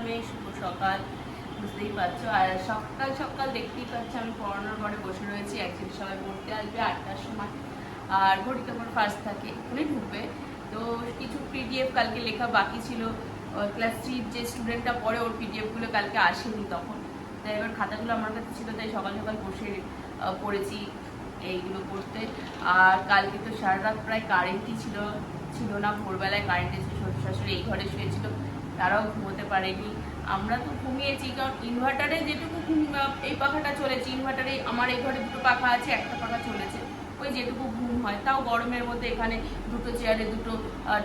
রাধে, শুভ সকাল। বুঝতেই পারছো, আর সকাল সকাল দেখতেই পাচ্ছ আমি পড়ানোর পরে বসে রয়েছি। অ্যাকচুয়ালি সবাই পড়তে আসবে 8টার সময়, আর ঘড়িতে আমার ফার্স্ট থাকে, এক্ষুনি ঢুকবে। তো কিছু পিডিএফ কালকে লেখা বাকি ছিল, ক্লাস 3 যে স্টুডেন্টটা পড়ে ওর পিডিএফগুলো কালকে আসেনি তখন। তাই এবার খাতাগুলো আমার কাছে ছিল, তাই সকাল সকাল বসে পড়েছি এইগুলো পড়তে। আর কালকে তো সারা রাত প্রায় কারেন্টই ছিল না। ভোরবেলায় কারেন্ট এসে শ্বশুর শাশুড়ি এই ঘরে শুয়েছিল, তারাও ঘুমোতে পারেনি। আমরা তো ঘুমিয়েছি, কারণ ইনভার্টারে যেটুকু এই পাখাটা চলেছে, ইনভার্টারে আমার এই ঘরে দুটো পাখা আছে, একটা পাখা চলেছে, ওই যেটুকু ঘুম হয়। তাও গরমের মধ্যে এখানে দুটো চেয়ারে দুটো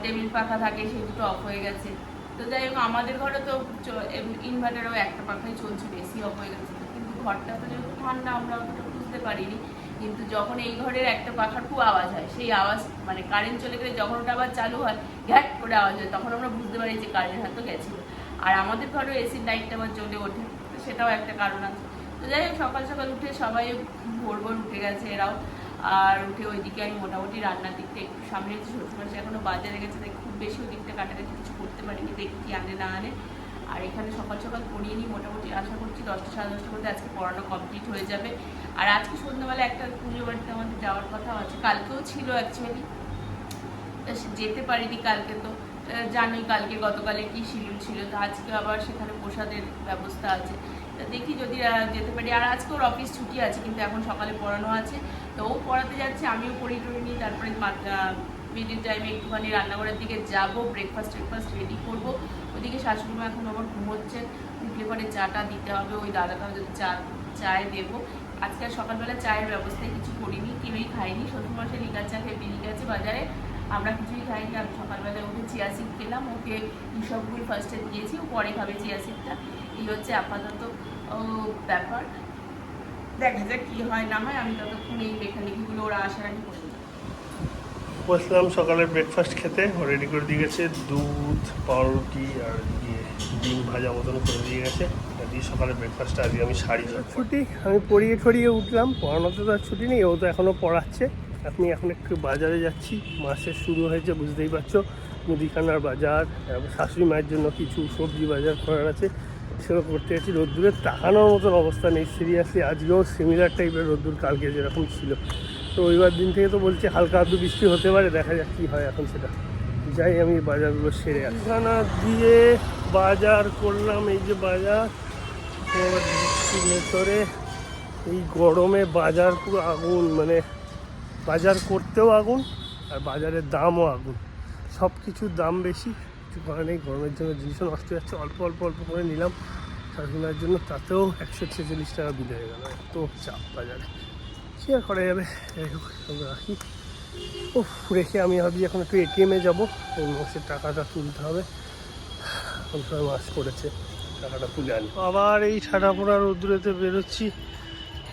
টেবিল পাখা থাকে, সেই দুটো অফ হয়ে গেছে। তো যাই হোক, আমাদের ঘরে তো ইনভার্টারেও একটা পাখাই চলছে, বেশি অফ হয়ে গেছে। কিন্তু ঘরটা তো যেহেতু ঠান্ডা, আমরা অতটা বুঝতে পারিনি। কিন্তু যখন এই ঘরের একটা পাখার খুব আওয়াজ হয়, সেই আওয়াজ মানে কারেন্ট চলে গেলে যখন ওটা আবার চালু হয়, ঘ্যাট করে আওয়াজ হয়, তখন আমরা বুঝতে পারি যে কারেন্ট হয়তো গেছিলো। আর আমাদের ঘরেও এসির লাইটটা আবার জ্বলে ওঠে, তো সেটাও একটা কারণ আছে। তো যাই হোক, সকাল সকাল উঠে সবাই ভোর উঠে গেছে এরাও। আর উঠে ওইদিকে আমি মোটামুটি রান্নার দিকটা একটু সামনে শ্বশুরমশাই এখনো বাজারে গেছে, তাই খুব বেশি ওই দিকটা কাটাকাটি কিছু করতে পারিনি, দেখি কি আনে না আনে। আর এখানে সকাল সকাল পড়িয়ে নিই, মোটামুটি আশা করছি 10টা সাড়ে 10টার মধ্যে আজকে পড়ানো কমপ্লিট হয়ে যাবে। আর আজকে সন্ধ্যাবেলা একটা পুজো বাড়িতে আমাদের যাওয়ার কথা আছে, কালকেও ছিল অ্যাকচুয়ালি, যেতে পারিনি কালকে। তো জানোই কালকে গতকালে কি শিডিউল ছিল, তো আজকে আবার সেখানে প্রসাদের ব্যবস্থা আছে। তো দেখি যদি যেতে পারি। আর আজকে ওর অফিস ছুটি আছে, কিন্তু এখন সকালে পড়ানো আছে, তো ও পড়াতে যাচ্ছে, আমিও পড়ি টড়ি নিই। তারপরে মিডিল টাইমে একটুখানি রান্নাঘরের দিকে যাব, ব্রেকফাস্ট রেডি করবো। ওইদিকে শাশুড়িমা এখন আবার ঘুমোচ্ছে, উঠলে পরে চাটা দিতে হবে, ওই দাদাটাও যদি চায় দেবো। আজকে আর সকালবেলা চায়ের ব্যবস্থায় কিছু করিনি, কেউই খাইনি। শ্বশুরমশাই লিকার চা খেয়ে বেরিয়ে গেছে বাজারে, আমরা কিছুই খাইনি। আমি সকালবেলায় উঠে চিয়া সিড খেলাম, ওকে ইসবগুল ফার্স্টে দিয়েছি, ও পরে খাবে চিয়া সিডটা। এই হচ্ছে আপাতত ব্যাপার, দেখা যাক কী হয় না হয়। আমি ততক্ষণ এই লেখালেখিগুলো ওরা আসার আগে করে দিই। বসলাম সকালে ব্রেকফাস্ট খেতে, রেডি করে দিয়ে গেছে দুধ, পাউরুটি আর দিয়ে ডিম ভাজা মতন করে দিয়ে গেছে। এটা দিয়ে সকালে ব্রেকফাস্টটা আজকে আমি শাড়ি ছুটি, আমি পড়িয়ে উঠলাম। পড়ানোতে তো আর ছুটি নেই, ও তো এখনও পড়াচ্ছে। আমি এখন একটু বাজারে যাচ্ছি, মাসের শুরু হয়েছে বুঝতেই পারছো, মুদিখানার বাজার, শাশুড়ি মায়ের জন্য কিছু সবজি বাজার করার আছে, সেগুলো করতে যাচ্ছি। রোদ্দুরে তাকানোর মতন অবস্থা নেই, সিরিয়াসলি। আজকেও সিমিলার টাইপের রোদ্দুর কালকে যেরকম ছিল। তো রবিবার দিন থেকে তো বলছে হালকা আধটু বৃষ্টি হতে পারে, দেখা যাক কী হয় এখন সেটা। যাই আমি বাজারগুলো সেরে আসি। মুদিখানা দিয়ে বাজার করলাম, এই যে বাজার ভেতরে। এই গরমে বাজার পুরো আগুন, মানে বাজার করতেও আগুন আর বাজারের দামও আগুন, সব কিছুর দাম বেশি। কিছু করার নেই, গরমের জন্য জিনিসও নষ্ট হয়ে যাচ্ছে। অল্প করে নিলাম শাশুড়ির জন্য, তাতেও 146 টাকা বিল হয়ে গেল। এত চাপ বাজারে, কী আর করা যাবে। যাই হোক, রাখি। রেখে আমি ভাবছি এখন একটু এটিএমে যাবো, এই মাসের টাকাটা তুলতে হবে। এখন সবাই মাস করেছে, টাকাটা তুলে আনি। আবার এই ঠাডা পোড়া রোদ্দুরেতে বেরোচ্ছি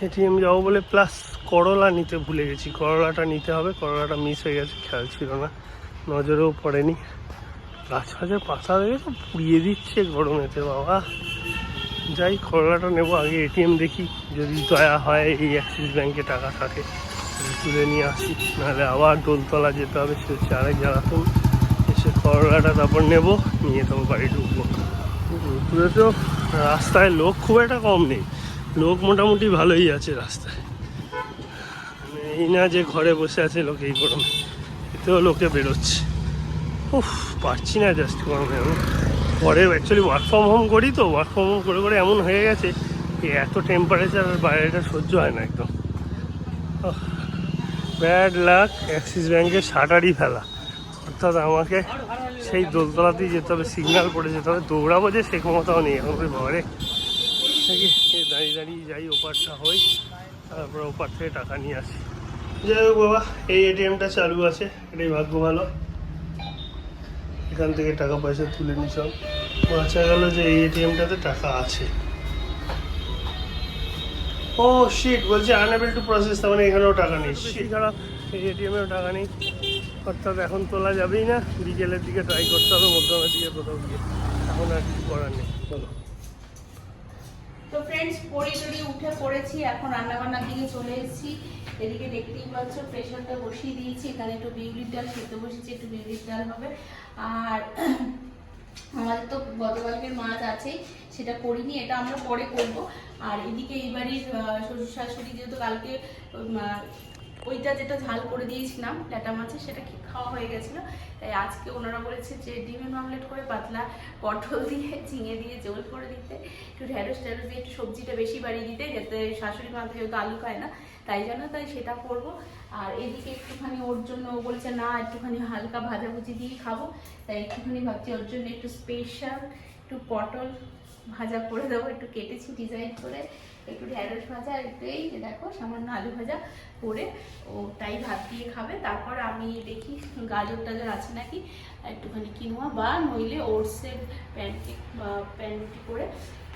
এটিএম যাবো বলে, প্লাস করলা নিতে ভুলে গেছি। করলাটা নিতে হবে, করলাটা মিস হয়ে গেছে, খেয়াল ছিল না, নজরেও পড়েনি। গাছ ফাছের পাতা দেখে তো পুড়িয়ে দিচ্ছে গরমেতে বাবা। যাই, করলাটা নেবো আগে, এটিএম দেখি যদি দয়া হয় এই অ্যাক্সিস ব্যাঙ্কে টাকা থাকে তুলে নিয়ে আসি, নাহলে আবার দোলতলা যেতে হবে, সে হচ্ছে আরেক জ্বালাতন। এসে করলাটা তারপর নেবো, নিয়ে তারপর বাড়ি ঢুকবো। পুরো তো রাস্তায় লোক খুব একটা কম নেই, লোক মোটামুটি ভালোই আছে রাস্তায়, মানে এই না যে ঘরে বসে আছে লোক এই গরমে, এতেও লোকে বেরোচ্ছে। পারছি না জাস্ট গরমে। আমি ঘরে অ্যাকচুয়ালি ওয়ার্ক ফ্রম হোম করি, তো ওয়ার্ক ফ্রম হোম করে এমন হয়ে গেছে এত টেম্পারেচার বাইরেটা সহ্য হয় না একদম। ব্যাড লাক, অ্যাক্সিস ব্যাঙ্কের শাটারই ফেলা, অর্থাৎ আমাকে সেই দোলতলাতেই যেতে হবে, সিগন্যাল পড়ে যেতে হবে। দৌড়াবো যে সে ক্ষমতাও নেই এখন ঘরে থেকে, দাঁড়িয়ে যাই, ওপারটা হই, তারপরে ওপার থেকে টাকা নিয়ে আসি। যাই হোক বাবা, এই এটিএমটা চালু আছে, এটাই ভাগ্য ভালো। এখান থেকে টাকা পয়সা তুলে নি সব, বাঁচা গেল যে এই এটিএমটাতে টাকা আছে। ও শিট, বলছে আনএবল টু প্রসেস, তার মানে এখানেও টাকা নেই। খারাপ, এই এটিএমেও টাকা নেই, অর্থাৎ এখন তোলা যাবেই না। বিকেলের দিকে ট্রাই করতে হবে, মধ্যমের দিকে কোথাও গিয়ে। এখন আর কিছু করার নেই, চলো। তো ফ্রেন্ডস, পড়ি উঠে পড়েছি, এখন রান্নাবান্নার দিকে চলে এসেছি। এদিকে দেখতেই পাচ্ছ প্রেশারটা বসিয়ে দিয়েছি, এখানে একটু বিউলির ডাল সেদ্ধ বসিয়েছি, একটু বিউলির ডাল হবে। আর আমাদের তো গতকালকের মাছ আছেই, সেটা করিনি, এটা আমরা পরে করব। আর এদিকে এই বাড়ির শ্বশুর শাশুড়ি যেহেতু কালকে ওইটা যেটা ঝাল করে দিয়েছিলাম ল্যাটা মাছের, সেটা খাওয়া হয়ে গেছিলো, তাই আজকে ওনারা বলেছে যে ডিমের অমলেট করে পাতলা পটল দিয়ে ঝিঙে দিয়ে ঝোল করে দিতে, একটু ঢেঁড়স ঢেঁড়স দিয়ে একটু সবজিটা বেশি বাড়িয়ে দিতে, যাতে শাশুড়ি মা যেহেতু আলু খায় না তাই সেটা করব। আর এদিকে একটুখানি ওর জন্য ও বলছে না একটুখানি হালকা ভাজাভুজি দিয়ে খাবো, তাই একটুখানি ভাবছি ওর জন্য একটু স্পেশাল একটু পটল ভাজা করে দেবো, একটু কেটেছি ডিজাইন করে, একটু ঢেঁড়স ভাজা, একটু এই যে দেখো সামান্য আলু ভাজা করে ও তাই ভাত দিয়ে খাবে। তারপর আমি দেখি গাজর টাজর আছে নাকি, একটুখানি কিনোয়া বা নইলে ওটসের প্যানকেক বা প্যানরুটি করে,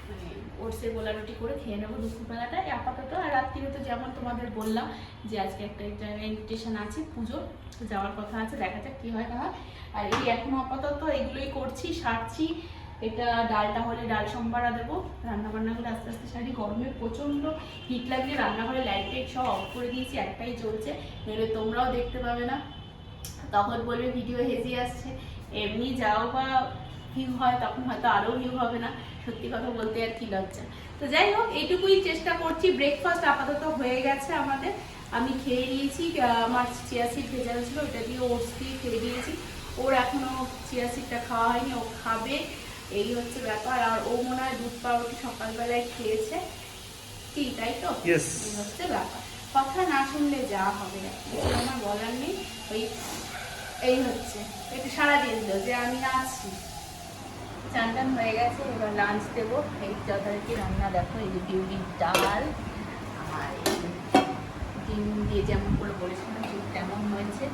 মানে ওটসের গোলা রুটি করে খেয়ে নেবো দুপুরবেলাটা আপাতত। আর রাত্রিরে তো যেমন তোমাদের বললাম যে আজকে একটা ইনভিটেশন আছে, পুজো যাওয়ার কথা আছে, দেখা যাক কী হয় না হয়। আর এই এখনো আপাতত এগুলোই করছি, সারছি। এটা ডালটা হলে ডাল সম্বারা দেবো, রান্নাবান্নাগুলো আস্তে আস্তে সারি। গরমে প্রচণ্ড হিট লাগলে রান্নাঘরে লাইট টাইট সব অফ করে দিয়েছি, একটাই চলছে, নইলে তোমরাও দেখতে পাবে না, তখন বলবে ভিডিও হেজি আসছে। এমনি যাও বা ভিউ হয় তখন হয়তো আরও ভিউ হবে না, সত্যি কথা বলতে আর কি লজ্জা। তো যাই হোক এইটুকুই চেষ্টা করছি। ব্রেকফাস্ট আপাতত হয়ে গেছে আমাদের, আমি খেয়ে নিয়েছি, আমার চিয়া সিড ভেজানো ছিল ওটা দিয়ে ওটস দিয়ে খেয়ে দিয়েছি। ওর এখনো চিয়া সিডটা খাওয়া হয়নি, ও খাবে, এই হচ্ছে ব্যাপার। আর ও মনে হয় দুধ পাউরুটি সকালবেলায় খেয়েছে, কি তাই তো? এই হচ্ছে ব্যাপার, কথা না শুনলে যা হবে, কিছু আমার বলার নেই। ওই এই হচ্ছে একটু সারা দিয়ে দিল যে আমি আছি। চান টান হয়ে গেছে, এবার লাঞ্চ দেবো। এই যথারীতি রান্না দেখো, এই যে বিউলির ডাল আর ডিম দিয়ে যেমন করে বলেছিলাম ঠিক তেমন হয়েছে।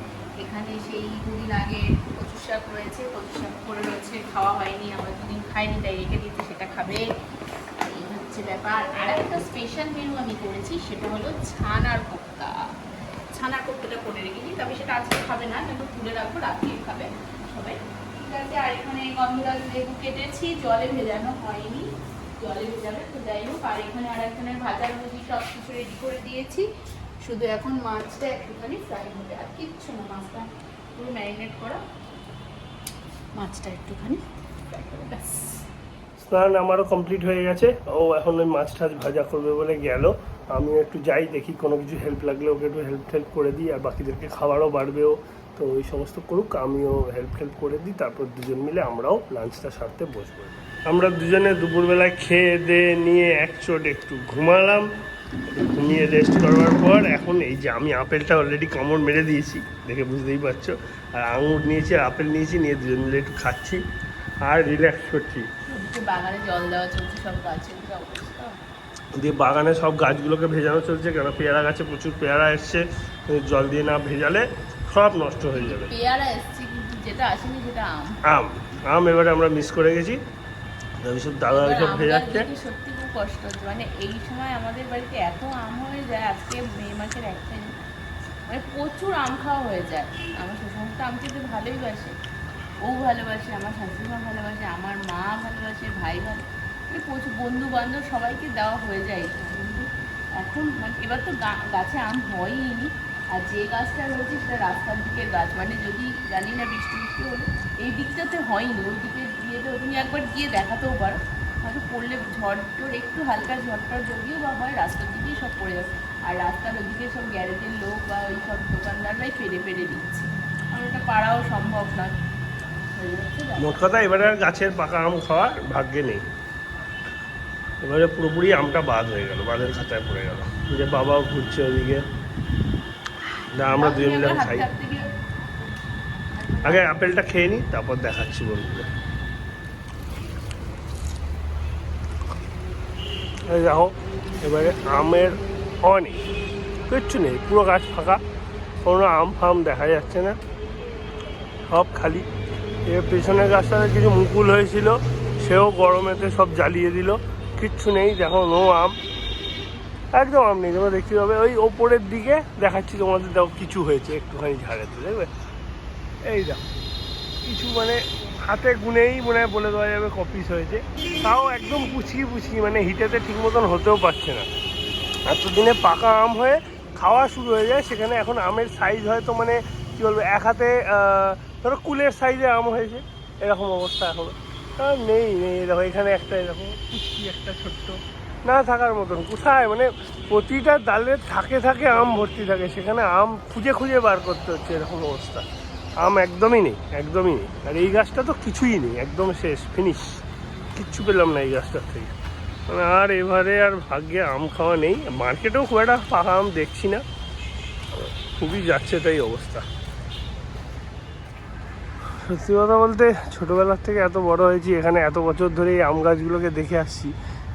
এখানে সেই দুদিন আগে কচুর শাক রয়েছে, কচুর শাক করে রয়েছে, খাওয়া হয়নি, আমরা দুদিন খাইনি তাই রেখে দিতে, সেটা খাবে। এই হচ্ছে ব্যাপার। আর একটা স্পেশাল মেনু আমি করেছি, সেটা হলো ছানার কোপ্তা। ছানার কোপ্তাটা করে রেখেছি, তবে সেটা আজকে খাবে না, কিন্তু তুলে রাখবো, রাত্রে খাবে সবাই, ঠিক আছে। আর এখানে গন্ধরাজ লেবু কেটেছি, জলে ভেজানো হয়নি, জলে ভেজাবে তো যাই হোক। আর এখানে আর একজনের ভাজার ভুজি সব কিছু রেডি করে দিয়েছি, শুধু এখন মাছটা একটুখানি ফ্রাই হবে, আর কিচ্ছু না, মাছটা পুরো ম্যারিনেট করা, মাছটা একটুখানি ফ্রাই করে ব্যাস। স্নান আমারও কমপ্লিট হয়ে গেছে, ও এখন ওই মাছ টাছ ভাজা করবে বলে গেল, আমিও একটু যাই, দেখি কোনো কিছু হেল্প লাগলে ওকে একটু হেল্প করে দিই, আর বাকিদেরকে খাবারও বাড়বেও, তো ওই সমস্ত করুক, আমিও হেল্প করে দিই, তারপর দুজন মিলে আমরাও লাঞ্চটা সারতে বসবো। আমরা দুজনে দুপুরবেলায় খেয়ে দিয়ে নিয়ে একচোট একটু ঘুমালাম, ঘুমিয়ে রেস্ট করবার পর এখন এই যে আমি আপেলটা অলরেডি কামড় মেরে দিয়েছি, দেখে বুঝতেই পারছো, আর আঙুর নিয়েছি আর আপেল নিয়েছি, নিয়ে দুজন মিলে একটু খাচ্ছি আর রিল্যাক্স করছি। বাগানে জল দেওয়া চলছে, সব গাছের অবস্থা দিয়ে বাগানে সব গাছগুলোকে ভেজানো চলছে, কেন পেয়ারা গাছে প্রচুর পেয়ারা এসছে, জল দিয়ে না ভেজালে সব নষ্ট হয়ে যাবে। পেয়ারা এসছে কিন্তু যেটা আসেনি সেটা আম এবারে আমরা মিস করে গেছি, সব দাদা সব ভেজাচ্ছে। সত্যি খুব কষ্ট হচ্ছে, মানে এই সময় আমাদের বাড়িতে এত আম হয়ে যায়, আজকে মে মাসের 1 তারিখ, মানে প্রচুর আম খাওয়া হয়ে যায়। আমার শ্বশুরটা আম খেতে ভালোই বাসে, ও ভালোবাসে, আমার শাশুড়িমা ভালোবাসে, আমার মা ভালোবাসে, ভাই ভালো, মানে প্রচুর বন্ধু বান্ধব সবাইকে দেওয়া হয়ে যায়। কিন্তু এখন মানে এবার তো গাছে আম হয়ইনি, আর যে গাছটা রয়েছে সেটা রাস্তার দিকের গাছ, মানে যদি জানি না বৃষ্টি হলো এই দিকটাতে হয়নি, ওই দিকে গিয়ে তো তুমি একবার গিয়ে দেখাতেও পারো, হয়তো পড়লে ঝড় টড় একটু হালকা ঝড়টড় যদিও বা হয় রাস্তার দিকেই সব পড়ে যাবে, আর রাস্তার ওদিকে সব গ্যারেজের লোক বা ওই সব দোকানদাররাই ফেলে দিচ্ছে, আর ওটা পাড়াও সম্ভব নয়। মোট কথা এবারে আর গাছের পাকা আম খাওয়ার ভাগ্যে নেই, এবারে পুরোপুরি আমটা বাদ হয়ে গেল, বাদের খাতায় পড়ে গেল। যে বাবাও ঘুরছে ওদিকে, না আমরা দুজন মিলে খাই। আগে আপেলটা খেয়ে নিই, তারপর দেখাচ্ছি বন্ধুদের। এই দেখো এবারে আমের অনেক কিচ্ছু নেই, পুরো গাছ ফাঁকা, কোনো আম ফাম দেখা যাচ্ছে না, সব খালি। এর পেছনের গাছটাতে কিছু মুকুল হয়েছিল, সেও গরমেতে সব জ্বালিয়ে দিল, কিচ্ছু নেই, দেখো নো আম, একদম আম নেই। তোমরা দেখতে পাবে ওই ওপরের দিকে দেখাচ্ছি তোমাদের, দেখো কিছু হয়েছে একটুখানি ঝাড়েতে, দেখবে এই দেখো কিছু, মানে হাতে গুনেই মনে হয় বলে দেওয়া যাবে কপিস হয়েছে, তাও একদম পুচকি, মানে হিটেতে ঠিক মতন হতেও পারছে না। এতদিনে পাকা আম হয়ে খাওয়া শুরু হয়ে যায়, সেখানে এখন আমের সাইজ হয়তো মানে কী বলবো, এক হাতে ধরো কুলের সাইজে আম হয়েছে, এরকম অবস্থা এখন। নেই নেই, দেখো এখানে একটা এরকম কুচি একটা ছোট্ট না থাকার মতন কোথায়, মানে প্রতিটা ডালে থাকে থাকে আম ভর্তি থাকে, সেখানে আম খুঁজে খুঁজে বার করতে হচ্ছে, এরকম অবস্থা। আম একদমই নেই, একদমই নেই। আর এই গাছটা তো কিছুই নেই, একদম শেষ, ফিনিশ, কিচ্ছু পেলাম না এই গাছটার থেকে। মানে আর এবারে আর ভাগ্যে আম খাওয়া নেই, মার্কেটেও খুব একটা পাকা আম দেখছি না, খুবই যাচ্ছে তাই অবস্থা। সত্যি কথা বলতে ছোটোবেলার থেকে এত বড় হয়েছি এখানে, এত বছর ধরে এই আম গাছগুলোকে দেখে আসছি,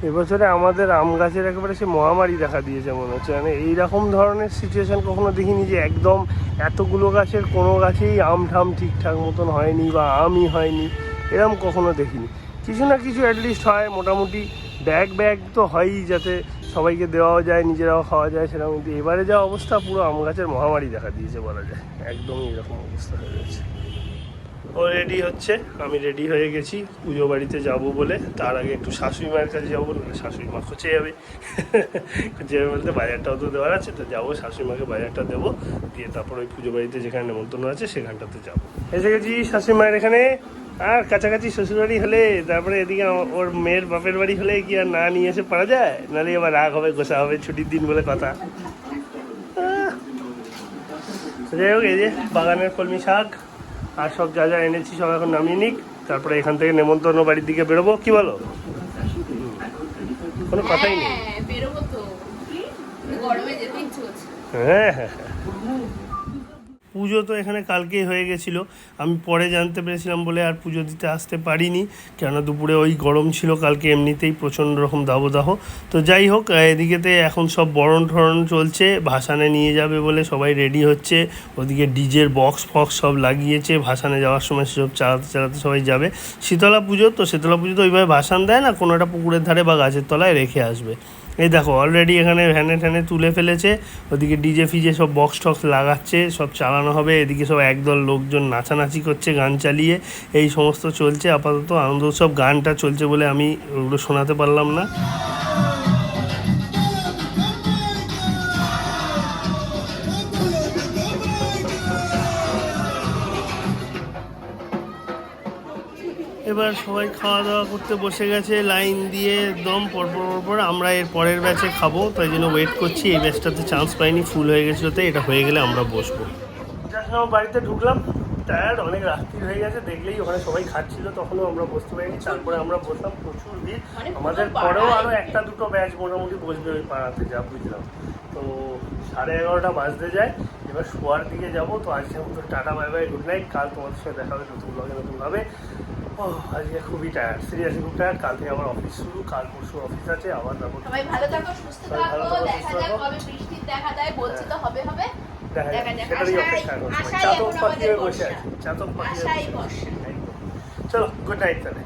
এবছরে আমাদের আম গাছের একেবারে সে মহামারী দেখা দিয়েছে মনে হচ্ছে। মানে এইরকম ধরনের সিচুয়েশান কখনো দেখিনি যে একদম এতগুলো গাছের কোনো গাছেই আম ঠাম ঠিকঠাক মতন হয়নি বা আমই হয়নি, এরকম কখনো দেখিনি। কিছু না কিছু অ্যাটলিস্ট হয়, মোটামুটি ব্যাগ ব্যাগ তো হয়ই, যাতে সবাইকে দেওয়াও যায়, নিজেরাও খাওয়া যায় সেরকম। কিন্তু এবারে যা অবস্থা, পুরো আম গাছের মহামারী দেখা দিয়েছে বলা যায়, একদমই এরকম অবস্থা হয়ে গেছে। ও রেডি হচ্ছে, আমি রেডি হয়ে গেছি পুজো বাড়িতে যাবো বলে। তার আগে একটু শাশুড়ি মায়ের কাছে যাবো, নাহলে শাশুড়ি মা খোঁচে যাবে। খোঁচে যাবে বলতে বাজারটাও তো দেওয়ার আছে, তো যাবো শাশুড়ি মাকে বাজারটা দেবো, দিয়ে তারপর ওই পুজো বাড়িতে যেখানে নেমন্তন্ন আছে সেখানটাতে যাবো। এসে গেছি শাশুড়ি মায়ের এখানে। আর কাছাকাছি শ্বশুরবাড়ি হলে, তারপরে এদিকে ওর মেয়ের বাপের বাড়ি হলে কি আর না নিয়ে এসে পারা যায়, নাহলে আবার রাগ হবে, গোসা হবে, ছুটির দিন বলে কথা। যাই হোক, এই যে বাগানের কলমি শাক আর সব যা যা এনেছি সব এখন নামিয়ে নিক, তারপরে এখান থেকে নেমন্তন্ন বাড়ির দিকে বেরোবো। কি বলো? কোনো কথাই নেই। বেরোবো তো, গরমে যেতে ইচ্ছে হচ্ছে। হ্যাঁ হ্যাঁ হ্যাঁ। পুজো তো এখানে কালকেই হয়ে গেছিলো, আমি পরে জানতে পেরেছিলাম বলে আর পুজো দিতে আসতে পারিনি, কেননা দুপুরে ওই গরম ছিল, কালকে এমনিতেই প্রচণ্ড রকম দাবদাহ। তো যাই হোক, এদিকেতে এখন সব বরণ ঠরণ চলছে, ভাসানে নিয়ে যাবে বলে সবাই রেডি হচ্ছে। ওদিকে ডিজের বক্স ফক্স সব লাগিয়েছে, ভাসানে যাওয়ার সময় সেসব চালাতে চালাতে সবাই যাবে। শীতলা পুজো তো, শীতলা পুজো তো ওইভাবে ভাসান দেয় না, কোনো একটা পুকুরের ধারে বা গাছের তলায় রেখে আসবে। এই দেখো অলরেডি এখানে ভ্যানে ট্যানে তুলে ফেলেছে, ওদিকে ডিজে ফিজে সব বক্স টক্স লাগাচ্ছে, সব চালানো হবে। এদিকে সব একদল লোকজন নাচানাচি করছে গান চালিয়ে, এই সমস্ত চলছে আপাতত। আনন্দ উৎসব গানটা চলছে বলে আমি ওগুলো শোনাতে পারলাম না। এবার সবাই খাওয়া দাওয়া করতে বসে গেছে লাইন দিয়ে একদম পরপর। আমরা এর পরের ব্যাচে খাবো, তাই জন্য ওয়েট করছি। এই ব্যাচটাতে চান্স পাইনি, ফুল হয়ে গেছিলো, তাই এটা হয়ে গেলে আমরা বসবো। যার সময় বাড়িতে ঢুকলাম, টায়ার্ড, অনেক রাত্রি হয়ে গেছে, দেখলেই ওখানে সবাই খাচ্ছিল, তখনও আমরা বসতে পারিনি। তারপরে আমরা বসলাম, প্রচুর ভিড়, আমাদের পরেও আরও একটা দুটো ব্যাচ মোটামুটি বসবে ওই পাড়াতে, যা বুঝলাম। তো 11:30 বাজতে যায়, এবার শোয়ার দিকে যাবো। তো আজকে মতো tata, bye bye, good night. কাল তোমাদের সাথে দেখা হবে নতুন ব্লগে নতুনভাবে। আজকে খুবই টায়ার্ড, সিরিয়াসলি খুব টায়ার্ড। কাল থেকে আবার অফিস শুরু, কাল পরশু অফিস আছে আবার। তারপর সবাই ভালো থাকো, সুস্থ থাকো, দেখা যাক কবে বৃষ্টির দেখা দেয়, বলছি তো হবে হবে, দেখা যাক। সেটারই অপেক্ষা করছি, চাতক পাখি হয়ে বসে আছি, চাতক পাখি। চলো, গুড নাইট তাহলে।